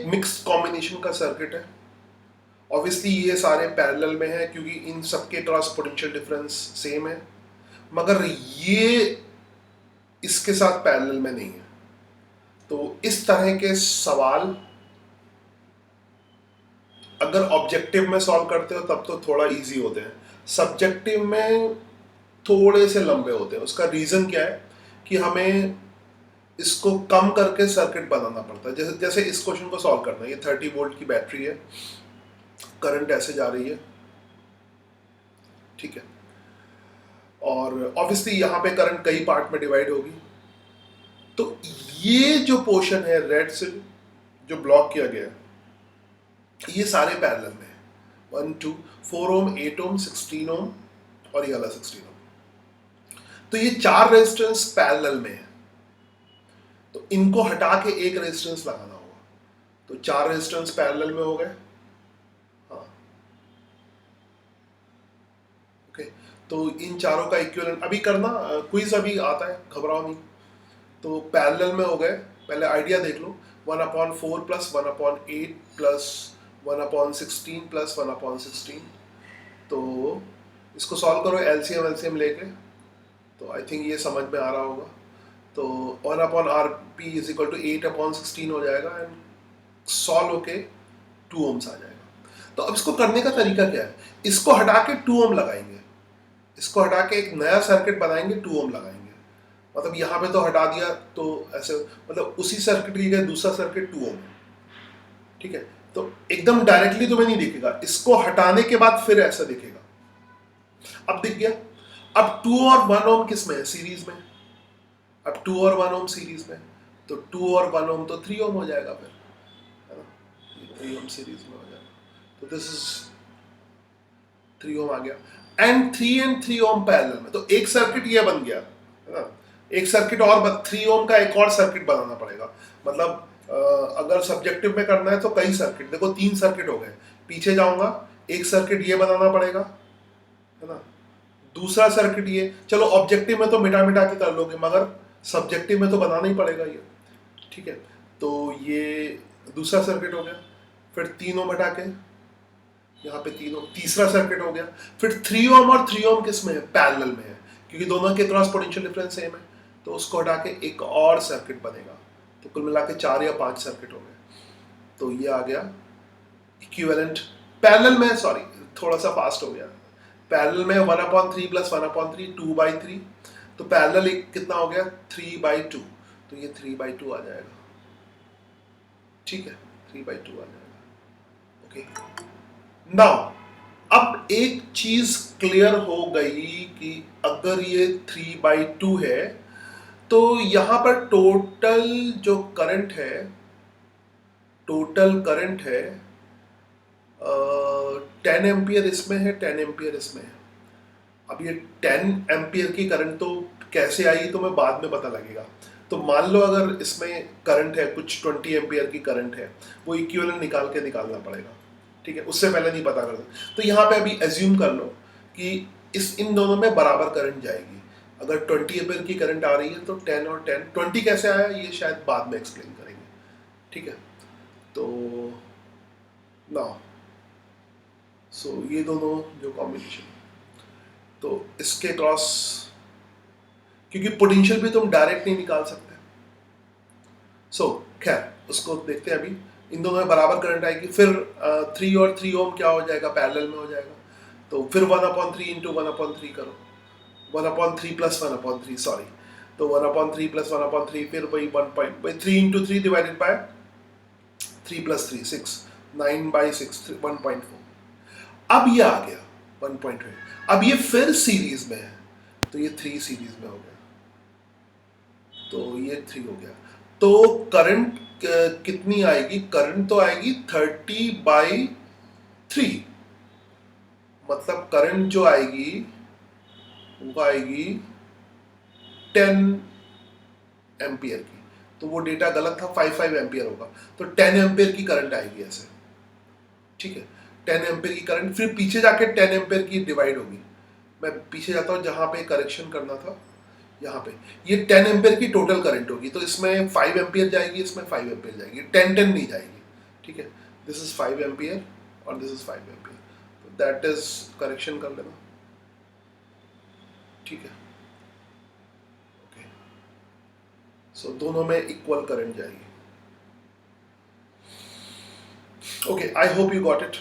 Mixed combination का circuit है। Obviously ये सारे पैरेलल में है क्योंकि इन सबके क्रॉस पोटेंशियल डिफरेंस सेम है, मगर ये इसके साथ पैरेलल में नहीं है। तो इस तरह के सवाल अगर ऑब्जेक्टिव में सॉल्व करते हो तब तो थोड़ा इजी होते हैं, सब्जेक्टिव में थोड़े से लंबे होते हैं। उसका रीज़न क्या है कि हमें इसको कम करके सर्किट बनाना पड़ता है। जैसे जैसे इस क्वेश्चन को सॉल्व करना है, ये 30 वोल्ट की बैटरी है, करंट ऐसे जा रही है, ठीक है, और ऑब्वियसली यहाँ पे करंट कई पार्ट में डिवाइड होगी। तो ये जो पोर्शन है रेड से जो ब्लॉक किया गया है ये सारे पैरेलल में है, 1 2 4 ओम, 8 ओम, 16 ओम और ये वाला 16 ओम। तो ये 4 रेजिस्टेंस पैरेलल में है, तो इनको हटा के एक रेजिस्टेंस लगाना होगा। तो 4 रेजिस्टेंस पैरेलल में हो गए। हाँ, ओके। तो इन चारों का इक्विवेलेंट अभी करना, क्विज अभी आता है, घबराओ नहीं। तो पैरेलल में हो गए, पहले आइडिया देख लो, 1/4 प्लस 1/8 प्लस 1/16 प्लस 1/16। तो इसको सॉल्व करो एलसीएम एलसीएम लेके, तो आई थिंक ये समझ में आ रहा होगा। तो 1/RP इज इक्वल टू 8/16 हो जाएगा एंड सॉल्व होके 2 ओम्स आ जाएगा। तो अब इसको करने का तरीका क्या है, इसको हटा के 2 ओम लगाएंगे, इसको हटा के एक नया सर्किट बनाएंगे, 2 ओम लगाएंगे। मतलब यहाँ पे तो हटा दिया तो ऐसे, मतलब उसी सर्किट की जगह दूसरा सर्किट 2 ओम, ठीक है। तो एकदम डायरेक्टली तुम्हें नहीं दिखेगा, इसको हटाने के बाद फिर ऐसा दिखेगा। अब दिख गया। अब 2 और 1 ओम किस में है, सीरीज में। अब 2 और 1 ओम सीरीज में, तो 2 और 1 ओम तो 3 ओम हो जाएगा फिर, है ना, 3 ओम सीरीज में हो जाएगा। तो दिस इज 3 ओम आ गया एंड 3 ओम पैरेलल में। तो एक सर्किट ये बन गया, है ना। एक सर्किट और 3 ओम का एक और सर्किट बनाना पड़ेगा। मतलब अगर सब्जेक्टिव में करना है तो कई सर्किट, देखो 3 सर्किट हो गए। पीछे जाऊंगा, एक सर्किट ये बनाना पड़ेगा, है ना, दूसरा सर्किट ये। चलो ऑब्जेक्टिव में तो मिटा मिटा के कर लोगे, मगर सब्जेक्टिव में तो बनाना ही पड़ेगा ये, ठीक है। तो ये दूसरा सर्किट हो गया। फिर 3 ओम हटा के यहाँ पे 3 ओम, तीसरा सर्किट हो गया। फिर 3 ओम और 3 ओम किस में है, पैरेलल में है, क्योंकि दोनों के क्रॉस पोटेंशियल डिफरेंस सेम है। तो उसको हटा के एक और सर्किट बनेगा। तो कुल मिला के 4 या 5 सर्किट हो गए। तो ये आ गया इक्विवेलेंट पैरेलल में, सॉरी थोड़ा सा फास्ट हो गया। पैरेलल में 1/3 प्लस 1/3 2/3। तो पैरेलल कितना हो गया, 3/2। तो ये 3/2 आ जाएगा, ठीक है, 3/2 आ जाएगा। ओके, नाउ अब एक चीज क्लियर हो गई कि अगर ये 3/2 है तो यहां पर टोटल जो करंट है, टोटल करंट है 10 एम्पियर इसमें है, 10 एम्पियर इसमें है। अब ये 10 एम्पियर की करंट तो कैसे आई तो मैं बाद में पता लगेगा। तो मान लो अगर इसमें करंट है कुछ 20 एम्पियर की करंट है, वो इक्विवेलेंट निकाल के निकालना पड़ेगा, ठीक है, उससे पहले नहीं पता कर। तो यहाँ पे अभी एज्यूम कर लो कि इन दोनों में बराबर करंट जाएगी। अगर 20 एम्पियर की करंट आ रही है तो 10 और 10, 20 कैसे आया ये शायद बाद में एक्सप्लेन करेंगे, ठीक है। तो ना सो ये दोनों जो कॉम्बिनेशन, तो इसके क्रॉस, क्योंकि पोटेंशियल भी तुम डायरेक्ट नहीं निकाल सकते। सो खैर उसको देखते हैं अभी। इन दोनों में बराबर करंट आएगी, फिर 3 और 3 ओम क्या हो जाएगा, पैरेलल में हो जाएगा। तो फिर 1/3 इंटू 1/3 करो, 1/3 प्लस 1/3, सॉरी। तो 1/3 प्लस 1/3 फिर वही 1.3 इंटू 3 डिवाइडेड बाय 3 प्लस 3 6, 9/6 1.4। अब ये आ गया 1.8। अब ये फिर सीरीज में है, तो ये 3 सीरीज में हो गया, तो ये 3 हो गया। तो करंट कितनी आएगी, करंट तो आएगी 30/3। मतलब करंट जो आएगी वो आएगी 10 एम्पियर की। तो वो डेटा गलत था, 5 एम्पियर होगा। तो 10 एम्पियर की करंट आएगी ऐसे, ठीक है, 10 एम्पियर की करंट। फिर पीछे जाके 10 एम्पियर की डिवाइड होगी। मैं पीछे जाता हूँ, जहाँ पे करेक्शन करना था, यहाँ पे ये 10 एम्पियर की टोटल करंट होगी। तो इसमें 5 एम्पियर जाएगी, इसमें 5 एम्पियर जाएगी, 10 10 नहीं जाएगी, ठीक है, दिस इज 5 एम्पियर और दिस इज 5 एम्पियर, तो दैट इज करेक्शन कर लेना, ठीक है। ओके, सो दोनों में इक्वल करंट जाएगी। Okay, I hope you got it.